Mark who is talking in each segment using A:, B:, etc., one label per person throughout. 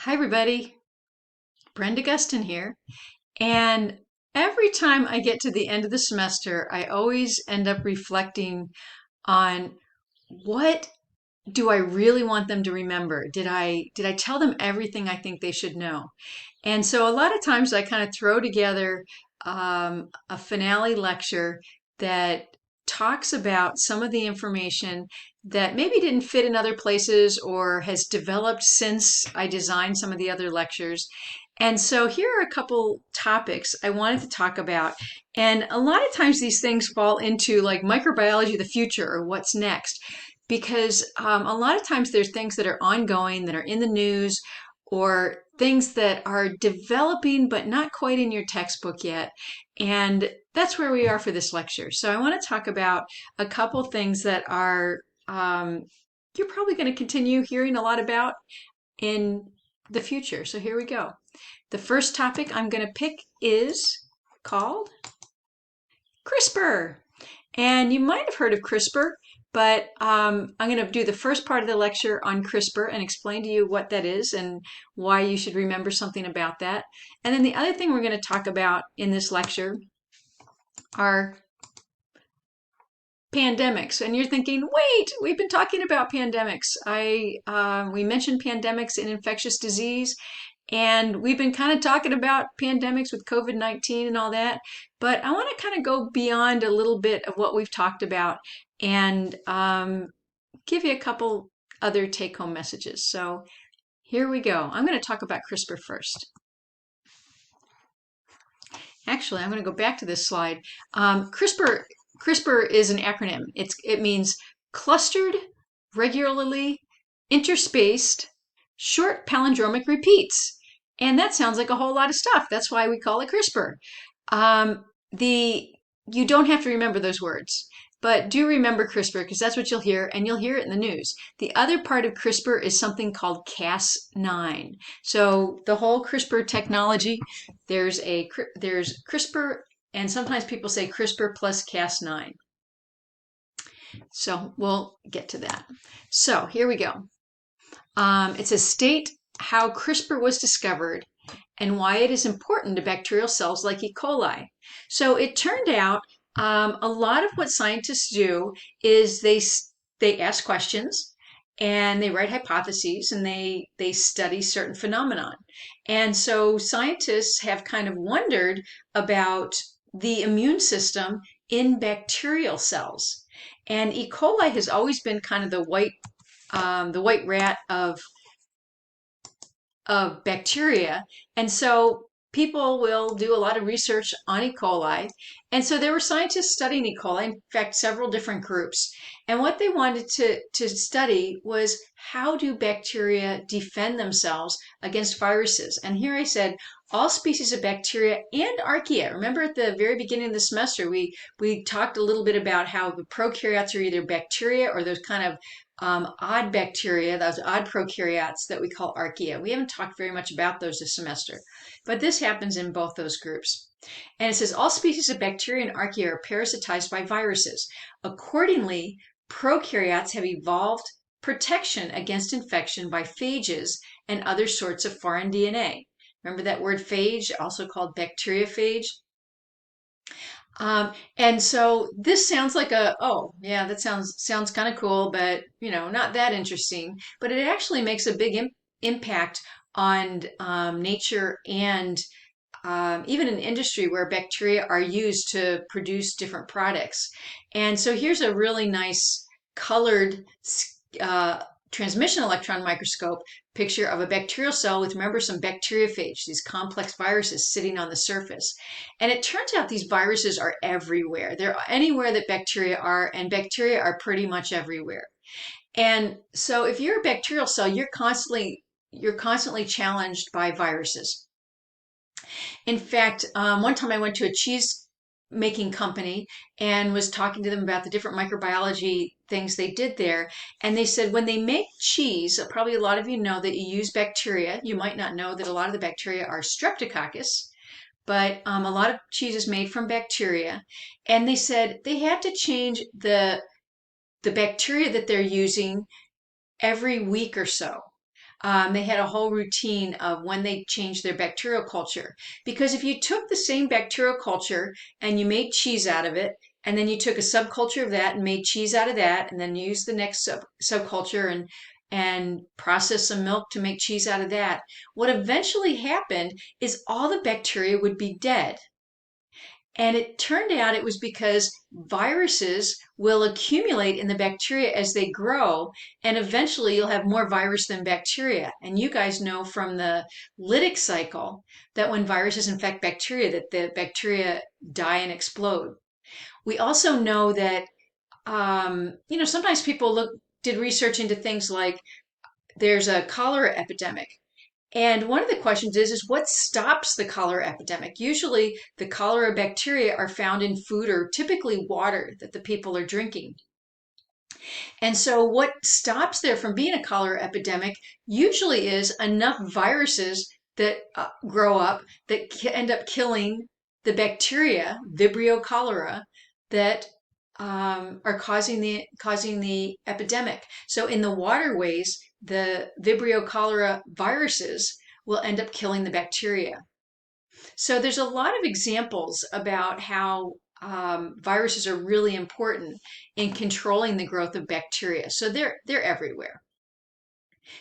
A: Hi, everybody. Brenda Gustin here. And every time I get to the end of the semester, I always end up reflecting on what do I really want them to remember? Did I tell them everything I think they should know? And so a lot of times I kind of throw together a finale lecture that talks about some of the information that maybe didn't fit in other places or has developed since I designed some of the other lectures. And so here are a couple topics I wanted to talk about. And a lot of times these things fall into like microbiology, the future, or what's next, because a lot of times there's things that are ongoing, that are in the news, or things that are developing but not quite in your textbook yet. And that's where we are for this lecture. So I want to talk about a couple things that are you're probably going to continue hearing a lot about in the future. So here we go. The first topic I'm going to pick is called CRISPR. And you might have heard of CRISPR, but I'm going to do the first part of the lecture on CRISPR and explain to you what that is and why you should remember something about that. And then the other thing we're going to talk about in this lecture are pandemics. And you're thinking, wait, we've been talking about pandemics. We mentioned pandemics in infectious disease, and we've been kind of talking about pandemics with COVID-19 and all that. But I want to kind of go beyond a little bit of what we've talked about and give you a couple other take-home messages. So here we go. I'm going to talk about CRISPR first. Actually, I'm going to go back to this slide. CRISPR is an acronym. It means clustered, regularly interspaced, short palindromic repeats. And that sounds like a whole lot of stuff. That's why we call it CRISPR. You don't have to remember those words, but do remember CRISPR because that's what you'll hear, and you'll hear it in the news. The other part of CRISPR is something called Cas9. So the whole CRISPR technology, there's CRISPR, and sometimes people say CRISPR plus Cas9. So we'll get to that. So here we go. It says state how CRISPR was discovered and why it is important to bacterial cells like E. coli. So it turned out a lot of what scientists do is they ask questions and they write hypotheses and they study certain phenomenon. And so scientists have kind of wondered about the immune system in bacterial cells. And E. coli has always been kind of the white rat of bacteria. And so people will do a lot of research on E. coli. And so there were scientists studying E. coli, in fact, several different groups. And what they wanted to study was how do bacteria defend themselves against viruses? And here I said, all species of bacteria and archaea. Remember at the very beginning of the semester, we talked a little bit about how the prokaryotes are either bacteria or those kind of odd bacteria, those odd prokaryotes that we call archaea. We haven't talked very much about those this semester, but this happens in both those groups. And it says all species of bacteria and archaea are parasitized by viruses. Accordingly, prokaryotes have evolved protection against infection by phages and other sorts of foreign DNA. Remember that word phage, also called bacteriophage? And so this sounds like oh, yeah, that sounds kind of cool, but not that interesting. But it actually makes a big impact on nature and even in industry where bacteria are used to produce different products. And so here's a really nice colored transmission electron microscope picture of a bacterial cell with, remember, some bacteriophage, these complex viruses sitting on the surface. And it turns out these viruses are everywhere. They're anywhere that bacteria are, and bacteria are pretty much everywhere. And so if you're a bacterial cell, you're constantly challenged by viruses. In fact, one time I went to a cheese making company and was talking to them about the different microbiology things they did there. And they said when they make cheese, probably a lot of you know that you use bacteria. You might not know that a lot of the bacteria are streptococcus, but a lot of cheese is made from bacteria. And they said they had to change the bacteria that they're using every week or so. They had a whole routine of when they changed their bacterial culture. Because if you took the same bacterial culture and you made cheese out of it, and then you took a subculture of that and made cheese out of that, and then used the next subculture and processed some milk to make cheese out of that, what eventually happened is all the bacteria would be dead. And it turned out it was because viruses will accumulate in the bacteria as they grow, and eventually you'll have more virus than bacteria. And you guys know from the lytic cycle that when viruses infect bacteria, that the bacteria die and explode. We also know that, sometimes people did research into things like there's a cholera epidemic. And one of the questions is what stops the cholera epidemic? Usually the cholera bacteria are found in food or typically water that the people are drinking. And so what stops there from being a cholera epidemic usually is enough viruses that grow up that end up killing the bacteria, Vibrio cholera, that are causing the epidemic. So in the waterways, the Vibrio cholera viruses will end up killing the bacteria. So there's a lot of examples about how viruses are really important in controlling the growth of bacteria. So they're everywhere.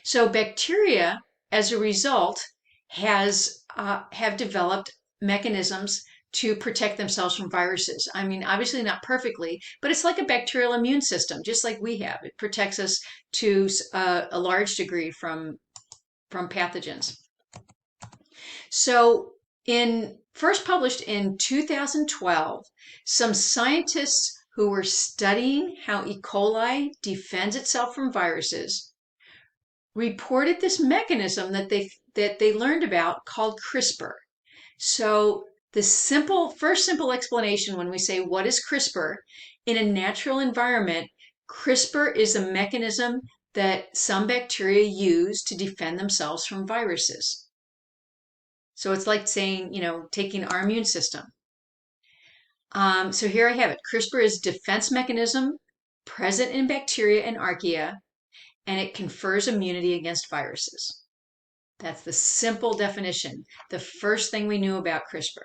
A: So bacteria, as a result, have developed mechanisms to protect themselves from viruses. I mean, obviously not perfectly, but it's like a bacterial immune system, just like we have. It protects us to a large degree from pathogens. So first published in 2012, some scientists who were studying how E. coli defends itself from viruses reported this mechanism that they learned about called CRISPR. So the first simple explanation when we say what is CRISPR in a natural environment, CRISPR is a mechanism that some bacteria use to defend themselves from viruses. So it's like saying, taking our immune system. So here I have it. CRISPR is a defense mechanism present in bacteria and archaea, and it confers immunity against viruses. That's the simple definition. The first thing we knew about CRISPR.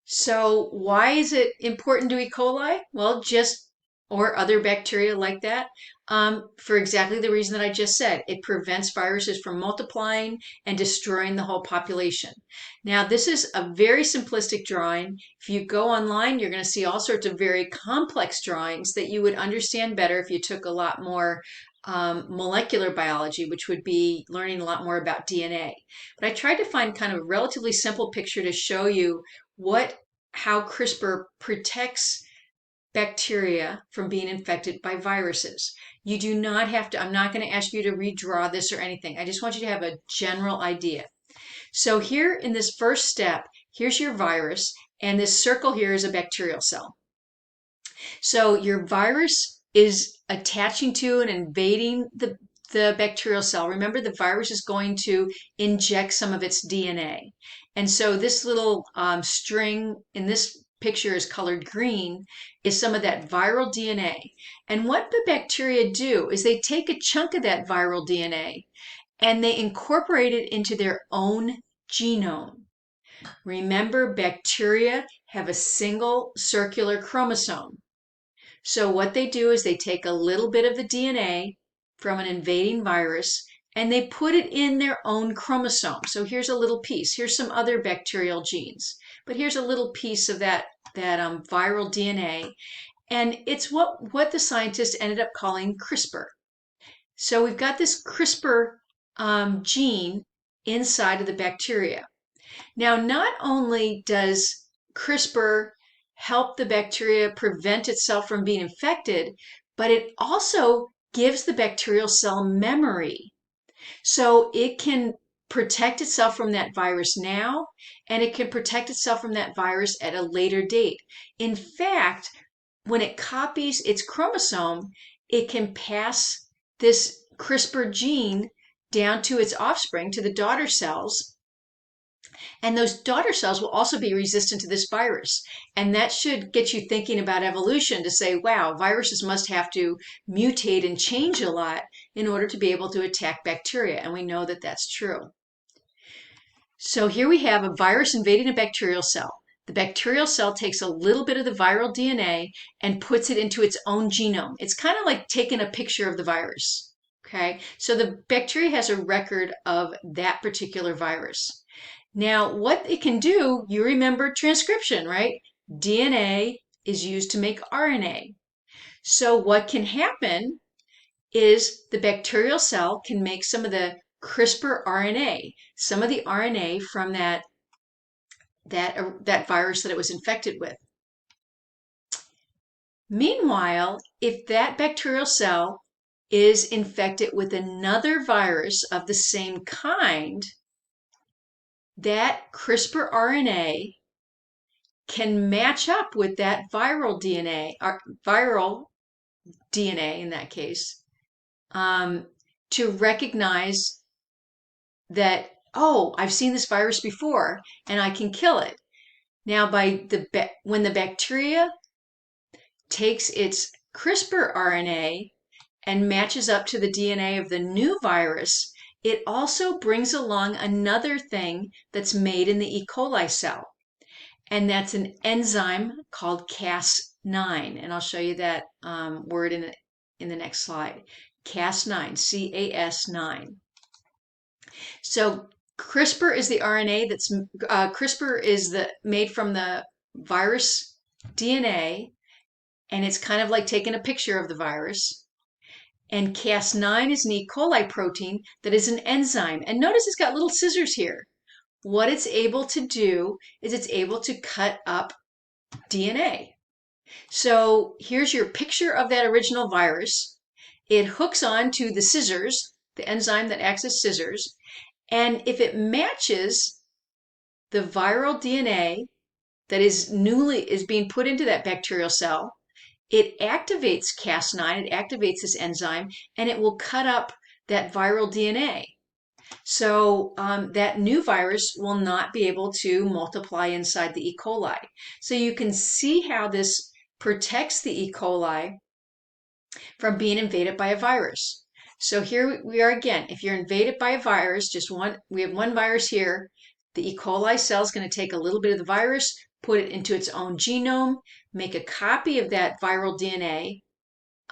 A: So why is it important to E. coli? Well, or other bacteria like that, for exactly the reason that I just said. It prevents viruses from multiplying and destroying the whole population. Now, this is a very simplistic drawing. If you go online, you're going to see all sorts of very complex drawings that you would understand better if you took a lot more molecular biology, which would be learning a lot more about DNA. But I tried to find kind of a relatively simple picture to show you how CRISPR protects bacteria from being infected by viruses. You do not have to, I'm not going to ask you to redraw this or anything. I just want you to have a general idea. So here in this first step, here's your virus, and this circle here is a bacterial cell. So your virus is attaching to and invading the bacterial cell. Remember, the virus is going to inject some of its DNA. And so this little string in this picture is colored green, is some of that viral DNA. And what the bacteria do is they take a chunk of that viral DNA and they incorporate it into their own genome. Remember, bacteria have a single circular chromosome. So what they do is they take a little bit of the DNA from an invading virus and they put it in their own chromosome. So here's a little piece. Here's some other bacterial genes, but here's a little piece of that viral DNA. And it's what the scientists ended up calling CRISPR. So we've got this CRISPR gene inside of the bacteria. Now, not only does CRISPR help the bacteria prevent itself from being infected, but it also gives the bacterial cell memory. So it can protect itself from that virus now, and it can protect itself from that virus at a later date. In fact, when it copies its chromosome, it can pass this CRISPR gene down to its offspring, to the daughter cells, And those daughter cells will also be resistant to this virus. And that should get you thinking about evolution to say, wow, viruses must have to mutate and change a lot in order to be able to attack bacteria. And we know that that's true. So here we have a virus invading a bacterial cell. The bacterial cell takes a little bit of the viral DNA and puts it into its own genome. It's kind of like taking a picture of the virus. Okay, so the bacteria has a record of that particular virus. Now, what it can do, you remember transcription, right? DNA is used to make RNA. So what can happen is the bacterial cell can make some of the CRISPR RNA, some of the RNA from that virus that it was infected with. Meanwhile, if that bacterial cell is infected with another virus of the same kind, that CRISPR RNA can match up with that viral DNA, or viral DNA in that case, to recognize that, oh, I've seen this virus before and I can kill it. Now, when the bacteria takes its CRISPR RNA and matches up to the DNA of the new virus, it also brings along another thing that's made in the E. coli cell. And that's an enzyme called Cas9. And I'll show you that word in the next slide. Cas9, C-A-S-9. So CRISPR is the RNA CRISPR is made from the virus DNA, and it's kind of like taking a picture of the virus. And Cas9 is an E. coli protein that is an enzyme. And notice it's got little scissors here. What it's able to do is it's able to cut up DNA. So here's your picture of that original virus. It hooks on to the scissors, the enzyme that acts as scissors, and if it matches the viral DNA that is being put into that bacterial cell, it activates Cas9, it activates this enzyme, and it will cut up that viral DNA. So that new virus will not be able to multiply inside the E. coli. So you can see how this protects the E. coli from being invaded by a virus. So here we are again. If you're invaded by a virus, we have one virus here. The E. coli cell is going to take a little bit of the virus, put it into its own genome, make a copy of that viral DNA,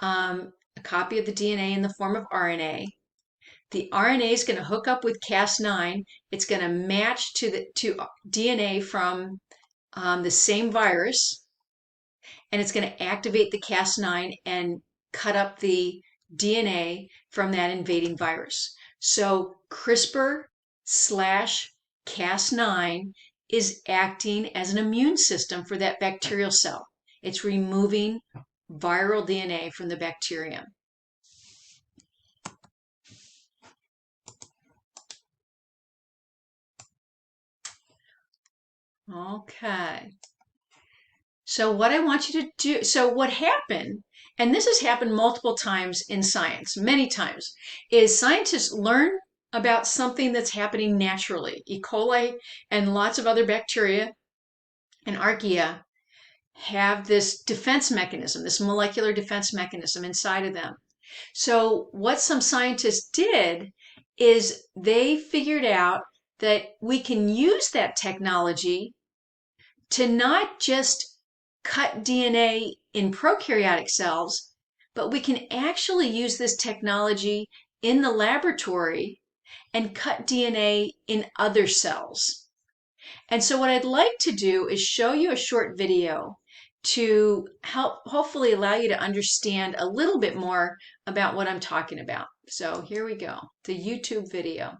A: a copy of the DNA in the form of RNA. The RNA is going to hook up with Cas9. It's going to match to DNA from the same virus, and it's going to activate the Cas9 and cut up the DNA from that invading virus. So CRISPR/Cas9 is acting as an immune system for that bacterial cell. It's removing viral DNA from the bacterium. Okay. So what I want you to do, so what happened, and this has happened multiple times in science, many times, is scientists learn about something that's happening naturally. E. coli and lots of other bacteria and archaea have this defense mechanism, this molecular defense mechanism inside of them. So what some scientists did is they figured out that we can use that technology to not just cut DNA in prokaryotic cells, but we can actually use this technology in the laboratory and cut DNA in other cells. And so what I'd like to do is show you a short video to help hopefully allow you to understand a little bit more about what I'm talking about. So here we go, the YouTube video.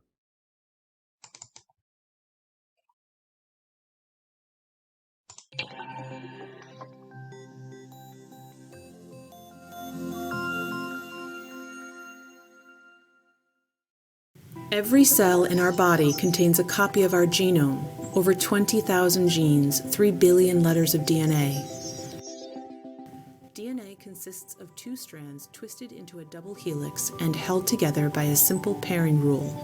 B: Every cell in our body contains a copy of our genome, over 20,000 genes, 3 billion letters of DNA. DNA consists of 2 strands twisted into a double helix and held together by a simple pairing rule.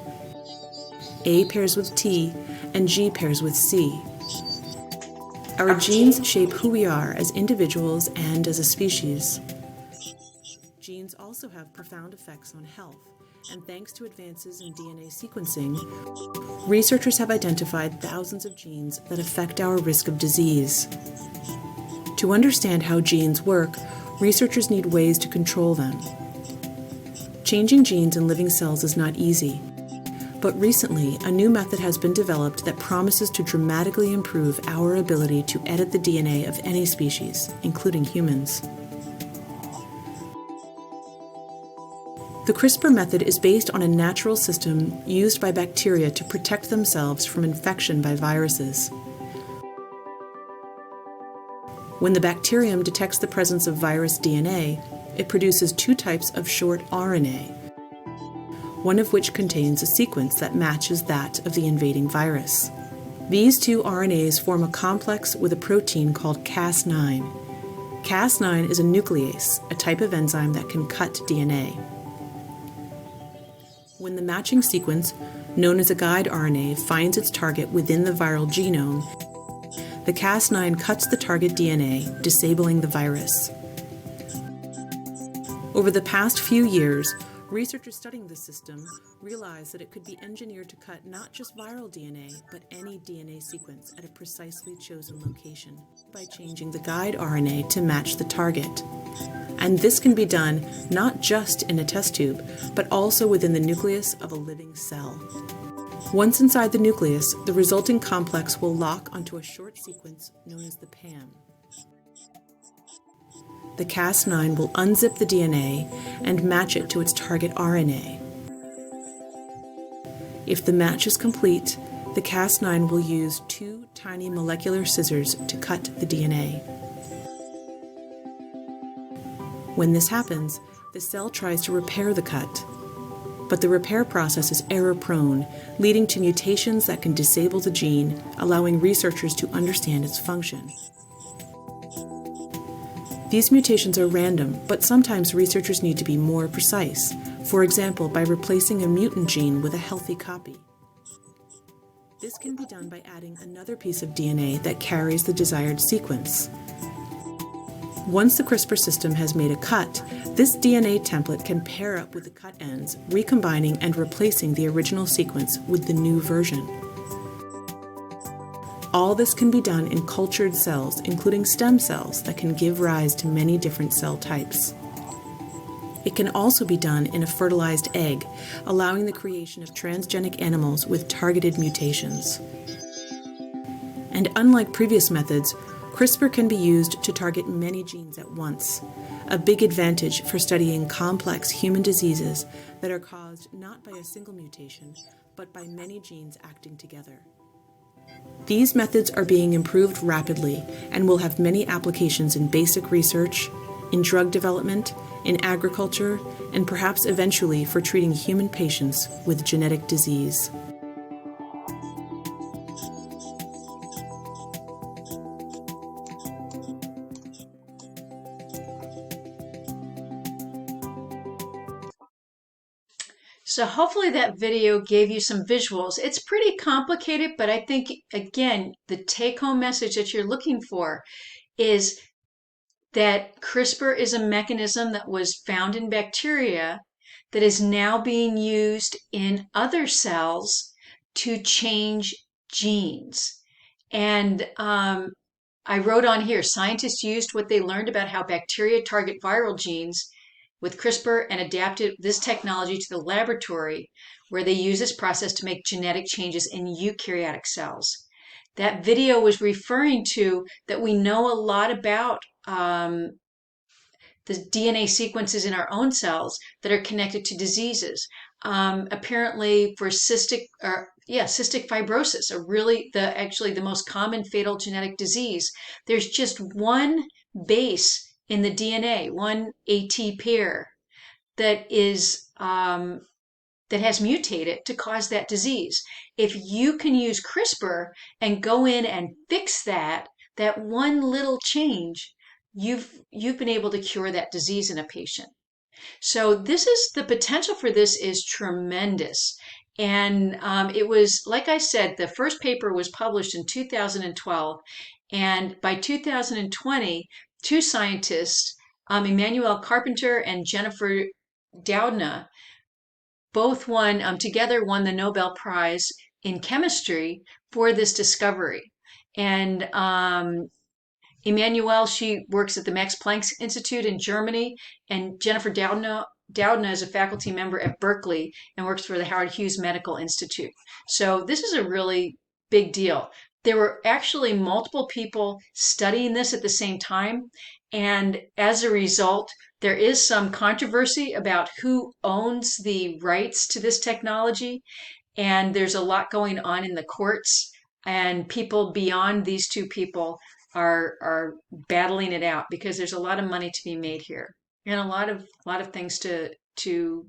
B: A pairs with T, and G pairs with C. Our genes shape who we are as individuals and as a species. Genes also have profound effects on health, and thanks to advances in DNA sequencing, researchers have identified thousands of genes that affect our risk of disease. To understand how genes work, researchers need ways to control them. Changing genes in living cells is not easy, but recently a new method has been developed that promises to dramatically improve our ability to edit the DNA of any species, including humans. The CRISPR method is based on a natural system used by bacteria to protect themselves from infection by viruses. When the bacterium detects the presence of virus DNA, it produces two types of short RNA, one of which contains a sequence that matches that of the invading virus. These two RNAs form a complex with a protein called Cas9. Cas9 is a nuclease, a type of enzyme that can cut DNA. When the matching sequence, known as a guide RNA, finds its target within the viral genome, the Cas9 cuts the target DNA, disabling the virus. Over the past few years, researchers studying this system realized that it could be engineered to cut not just viral DNA, but any DNA sequence at a precisely chosen location by changing the guide RNA to match the target. And this can be done not just in a test tube, but also within the nucleus of a living cell. Once inside the nucleus, the resulting complex will lock onto a short sequence known as the PAM. The Cas9 will unzip the DNA and match it to its target RNA. If the match is complete, the Cas9 will use two tiny molecular scissors to cut the DNA. When this happens, the cell tries to repair the cut. But the repair process is error-prone, leading to mutations that can disable the gene, allowing researchers to understand its function. These mutations are random, but sometimes researchers need to be more precise, for example, by replacing a mutant gene with a healthy copy. This can be done by adding another piece of DNA that carries the desired sequence. Once the CRISPR system has made a cut, this DNA template can pair up with the cut ends, recombining and replacing the original sequence with the new version. All this can be done in cultured cells, including stem cells that can give rise to many different cell types. It can also be done in a fertilized egg, allowing the creation of transgenic animals with targeted mutations. And unlike previous methods, CRISPR can be used to target many genes at once, a big advantage for studying complex human diseases that are caused not by a single mutation, but by many genes acting together. These methods are being improved rapidly and will have many applications in basic research, in drug development, in agriculture, and perhaps eventually for treating human patients with genetic disease.
A: So hopefully that video gave you some visuals. It's pretty complicated, but I think, again, the take-home message that you're looking for is that CRISPR is a mechanism that was found in bacteria that is now being used in other cells to change genes. And I wrote on here, scientists used what they learned about how bacteria target viral genes with CRISPR and adapted this technology to the laboratory where they use this process to make genetic changes in eukaryotic cells. That video was referring to that we know a lot about the DNA sequences in our own cells that are connected to diseases. Apparently for cystic fibrosis, actually the most common fatal genetic disease. There's just one base in the DNA, one AT pair that has mutated to cause that disease. If you can use CRISPR and go in and fix that one little change, you've been able to cure that disease in a patient. So the potential for this is tremendous. And it was, like I said, the first paper was published in 2012. And by 2020, two scientists, Emmanuel Carpenter and Jennifer Doudna, both together won the Nobel Prize in chemistry for this discovery. And Emmanuel, she works at the Max Planck Institute in Germany, and Jennifer Doudna is a faculty member at Berkeley and works for the Howard Hughes Medical Institute. So this is a really big deal. There were actually multiple people studying this at the same time, and as a result, there is some controversy about who owns the rights to this technology, and there's a lot going on in the courts, and people beyond these two people are battling it out because there's a lot of money to be made here and a lot of things to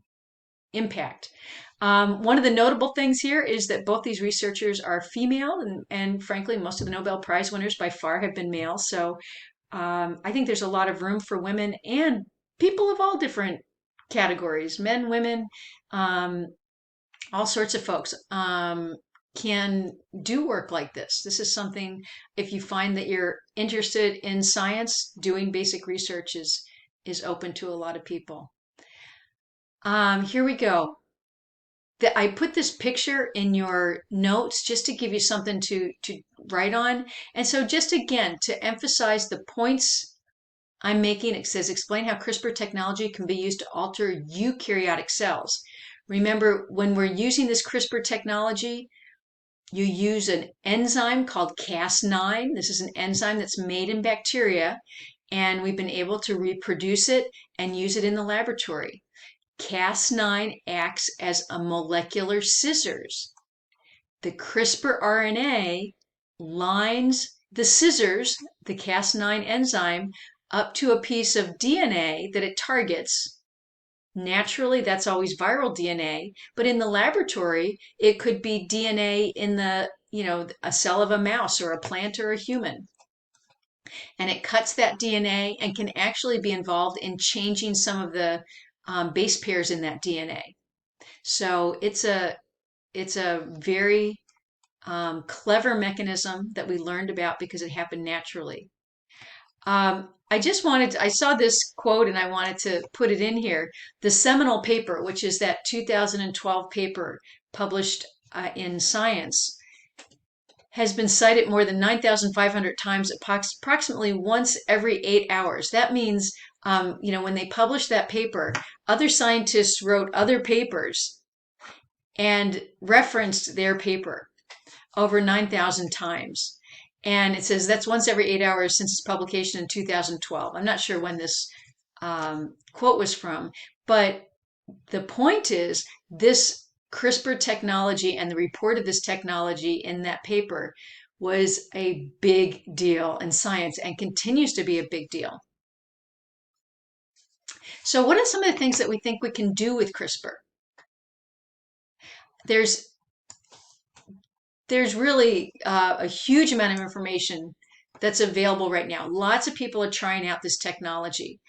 A: impact. One of the notable things here is that both these researchers are female, and frankly, most of the Nobel Prize winners by far have been male. So I think there's a lot of room for women and people of all different categories, men, women, um, all sorts of folks can do work like this. This is something, if you find that you're interested in science, doing basic research is open to a lot of people. Here we go. I put this picture in your notes just to give you something to write on. And so just again, to emphasize the points I'm making, it says explain how CRISPR technology can be used to alter eukaryotic cells. Remember, when we're using this CRISPR technology, you use an enzyme called Cas9. This is an enzyme that's made in bacteria, and we've been able to reproduce it and use it in the laboratory. Cas9 acts as a molecular scissors. The CRISPR RNA lines the scissors, the Cas9 enzyme, up to a piece of DNA that it targets. Naturally, that's always viral DNA, but in the laboratory, it could be DNA in a cell of a mouse or a plant or a human. And it cuts that DNA and can actually be involved in changing some of the base pairs in that DNA. So it's a very clever mechanism that we learned about because it happened naturally. I saw this quote and I wanted to put it in here. The seminal paper, which is that 2012 paper published in Science, has been cited more than 9,500 times, approximately once every 8 hours. That means, when they published that paper, other scientists wrote other papers and referenced their paper over 9,000 times. And it says that's once every 8 hours since its publication in 2012. I'm not sure when this quote was from, but the point is this CRISPR technology and the report of this technology in that paper was a big deal in science and continues to be a big deal. So what are some of the things that we think we can do with CRISPR? There's there's really a huge amount of information that's available right now. Lots of people are trying out this technology,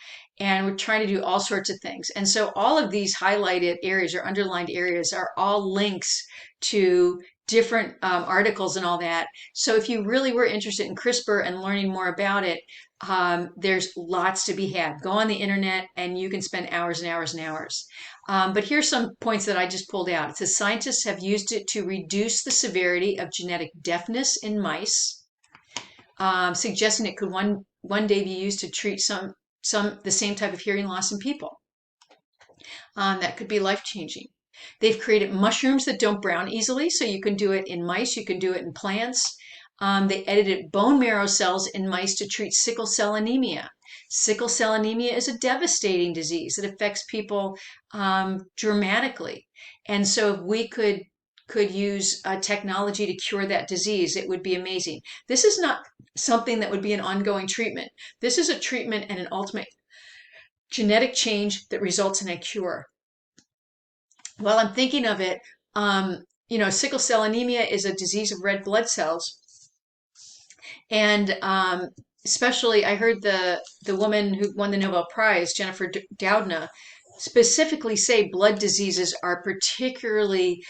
A: and we're trying to do all sorts of things. And so all of these highlighted areas or underlined areas are all links to different articles and all that. So if you really were interested in CRISPR and learning more about it, there's lots to be had. Go on the internet and you can spend hours and hours and hours. But here's some points that I just pulled out. It says scientists have used it to reduce the severity of genetic deafness in mice, suggesting it could one day be used to treat the same type of hearing loss in people. That could be life-changing. They've created mushrooms that don't brown easily, so you can do it in mice, you can do it in plants. They edited bone marrow cells in mice to treat sickle cell anemia. Sickle cell anemia is a devastating disease that affects people dramatically. And so if we could use technology to cure that disease, it would be amazing. This is not something that would be an ongoing treatment. This is a treatment and an ultimate genetic change that results in a cure. While I'm thinking of it, sickle cell anemia is a disease of red blood cells. And especially, I heard the woman who won the Nobel Prize, Jennifer Doudna, specifically say blood diseases are particularly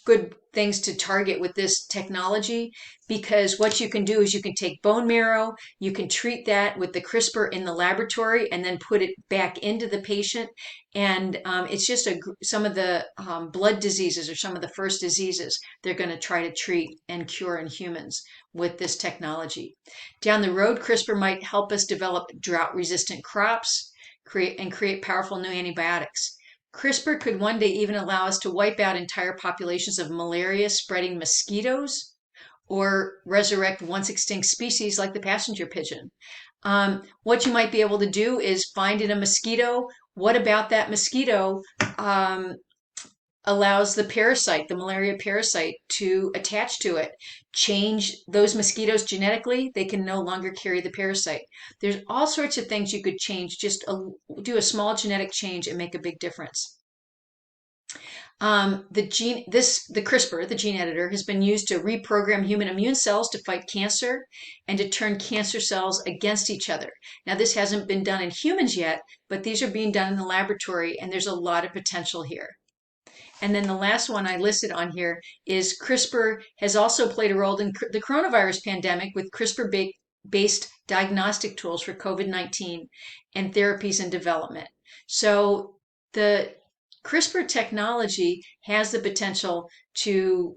A: good things to target with this technology, because what you can do is you can take bone marrow, you can treat that with the CRISPR in the laboratory and then put it back into the patient. And it's just some of the blood diseases, or some of the first diseases they're going to try to treat and cure in humans with this technology. Down the road, CRISPR might help us develop drought resistant crops, create powerful new antibiotics. CRISPR could one day even allow us to wipe out entire populations of malaria spreading mosquitoes, or resurrect once extinct species like the passenger pigeon. What you might be able to do is find in a mosquito what about that mosquito allows the parasite, the malaria parasite, to attach to it. Change those mosquitoes genetically, they can no longer carry the parasite. There's all sorts of things you could change, do a small genetic change and make a big difference. The CRISPR, the gene editor, has been used to reprogram human immune cells to fight cancer and to turn cancer cells against each other. Now, this hasn't been done in humans yet, but these are being done in the laboratory, and there's a lot of potential here. And then the last one I listed on here is CRISPR has also played a role in the coronavirus pandemic with CRISPR-based diagnostic tools for COVID-19 and therapies in development. So the CRISPR technology has the potential to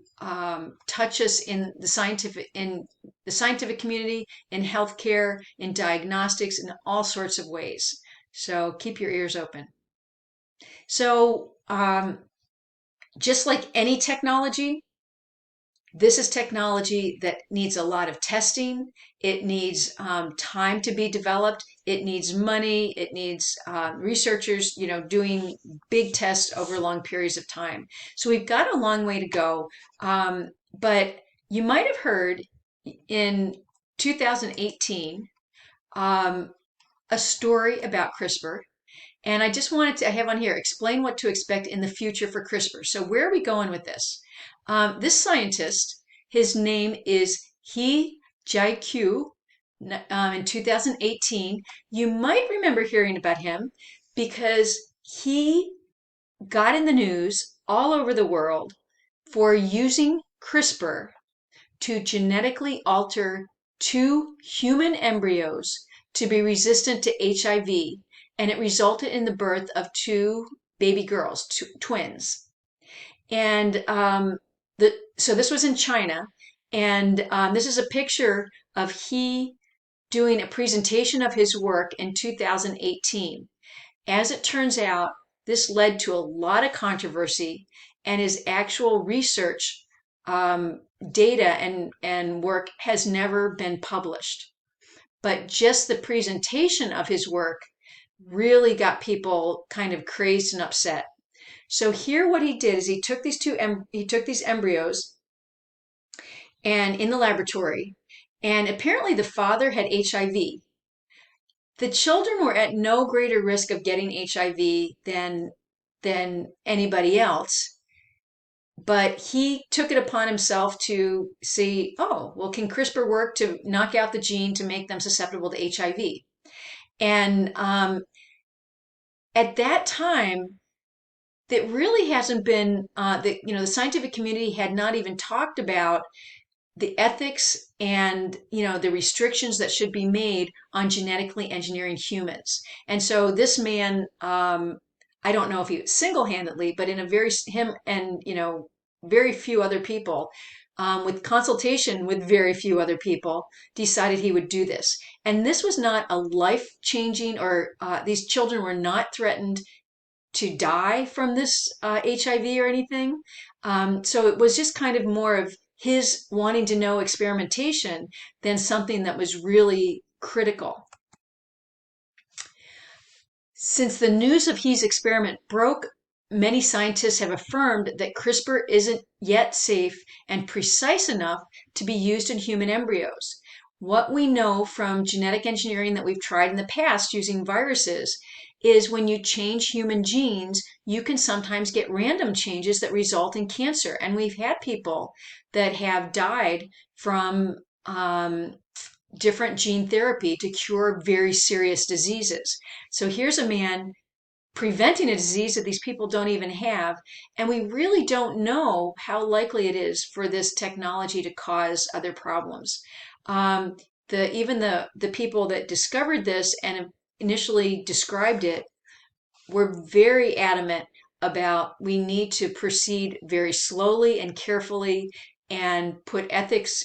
A: touch us in the scientific community, in healthcare, in diagnostics, in all sorts of ways. So keep your ears open. So just like any technology, this is technology that needs a lot of testing. It needs time to be developed. It needs money. It needs researchers, doing big tests over long periods of time. So we've got a long way to go. But you might have heard in 2018 a story about CRISPR. And I just wanted to, I have on here, explain what to expect in the future for CRISPR. So where are we going with this? This scientist, his name is He Jiaqiu, in 2018. You might remember hearing about him because he got in the news all over the world for using CRISPR to genetically alter two human embryos to be resistant to HIV, and it resulted in the birth of two baby girls, twins. And so this was in China, and this is a picture of he doing a presentation of his work in 2018. As it turns out, this led to a lot of controversy, and his actual research data and work has never been published. But just the presentation of his work really got people kind of crazed and upset. So here what he did is he took these embryos and in the laboratory, and apparently the father had HIV. The children were at no greater risk of getting HIV than anybody else. But he took it upon himself to see, oh, well, can CRISPR work to knock out the gene to make them susceptible to HIV? And at that time, that really hasn't been the scientific community had not even talked about the ethics and the restrictions that should be made on genetically engineering humans. And so this man, I don't know if he single-handedly, but in him and very few other people, with consultation with very few other people, decided he would do this. And this was not a life-changing, or these children were not threatened to die from this HIV or anything. So it was just kind of more of his wanting to know experimentation than something that was really critical. Since the news of He's experiment broke, many scientists have affirmed that CRISPR isn't yet safe and precise enough to be used in human embryos. What we know from genetic engineering that we've tried in the past using viruses is when you change human genes, you can sometimes get random changes that result in cancer. And we've had people that have died from different gene therapy to cure very serious diseases. So here's a man preventing a disease that these people don't even have. And we really don't know how likely it is for this technology to cause other problems. Um, even the people that discovered this and initially described it were very adamant about we need to proceed very slowly and carefully and put ethics,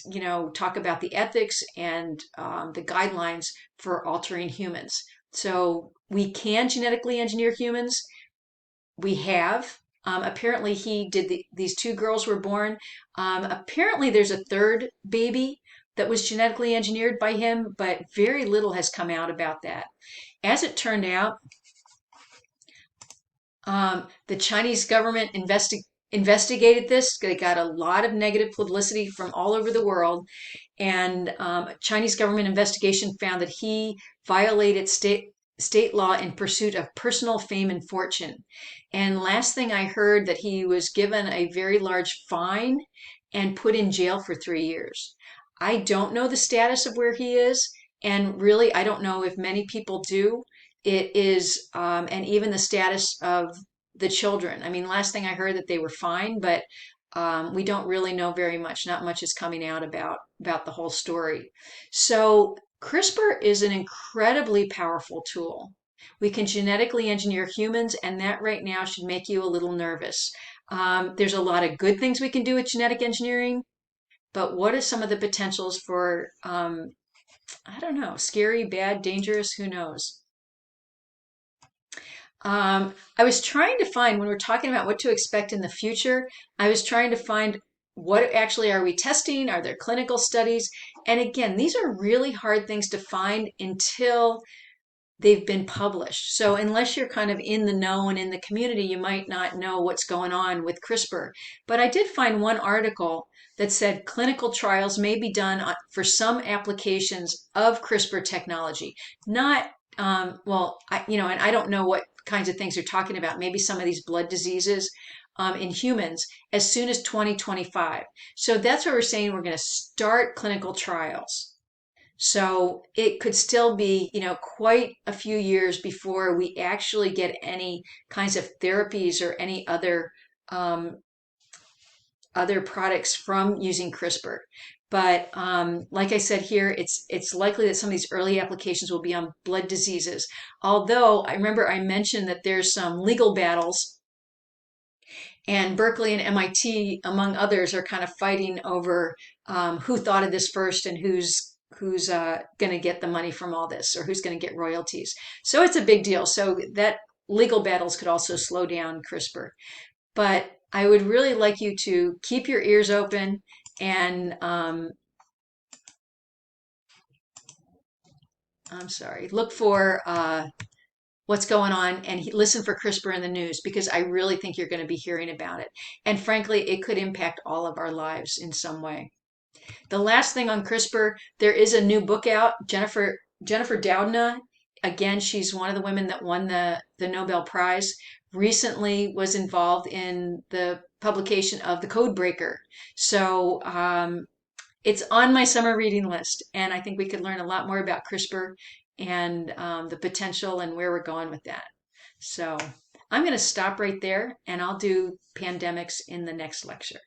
A: talk about the ethics and the guidelines for altering humans. So we can genetically engineer humans. We have. Apparently, these two girls were born. Apparently, there's a third baby that was genetically engineered by him, but very little has come out about that. As it turned out, the Chinese government investigated this. They got a lot of negative publicity from all over the world, and Chinese government investigation found that he violated state law in pursuit of personal fame and fortune. And last thing I heard, that he was given a very large fine and put in jail for 3 years. I don't know the status of where he is, and really, I don't know if many people do. It is, and even the status of the children. I mean, last thing I heard that they were fine, but we don't really know very much. Not much is coming out about the whole story. So CRISPR is an incredibly powerful tool. We can genetically engineer humans, and that right now should make you a little nervous. There's a lot of good things we can do with genetic engineering, but what are some of the potentials for, I don't know, scary, bad, dangerous, who knows? I was trying to find, when we're talking about what to expect in the future, I was trying to find what actually are we testing? Are there clinical studies? And again, these are really hard things to find until they've been published. So unless you're kind of in the know and in the community, you might not know what's going on with CRISPR. But I did find one article that said clinical trials may be done for some applications of CRISPR technology. Not, well, and I don't know what kinds of things they're talking about. Maybe some of these blood diseases in humans as soon as 2025. So that's what we're saying. We're going to start clinical trials. So it could still be, quite a few years before we actually get any kinds of therapies or any other products from using CRISPR. But like I said here, it's likely that some of these early applications will be on blood diseases. Although I remember I mentioned that there's some legal battles, and Berkeley and MIT, among others, are kind of fighting over who thought of this first and who's going to get the money from all this, or who's going to get royalties. So it's a big deal. So that legal battles could also slow down CRISPR. But I would really like you to keep your ears open and I'm sorry, look for what's going on and listen for CRISPR in the news, because I really think you're going to be hearing about it. And frankly, it could impact all of our lives in some way. The last thing on CRISPR, there is a new book out. Jennifer Doudna, again, she's one of the women that won the Nobel Prize, recently was involved in the publication of The Code Breaker. So it's on my summer reading list, and I think we could learn a lot more about CRISPR and the potential and where we're going with that. So I'm going to stop right there, and I'll do pandemics in the next lecture.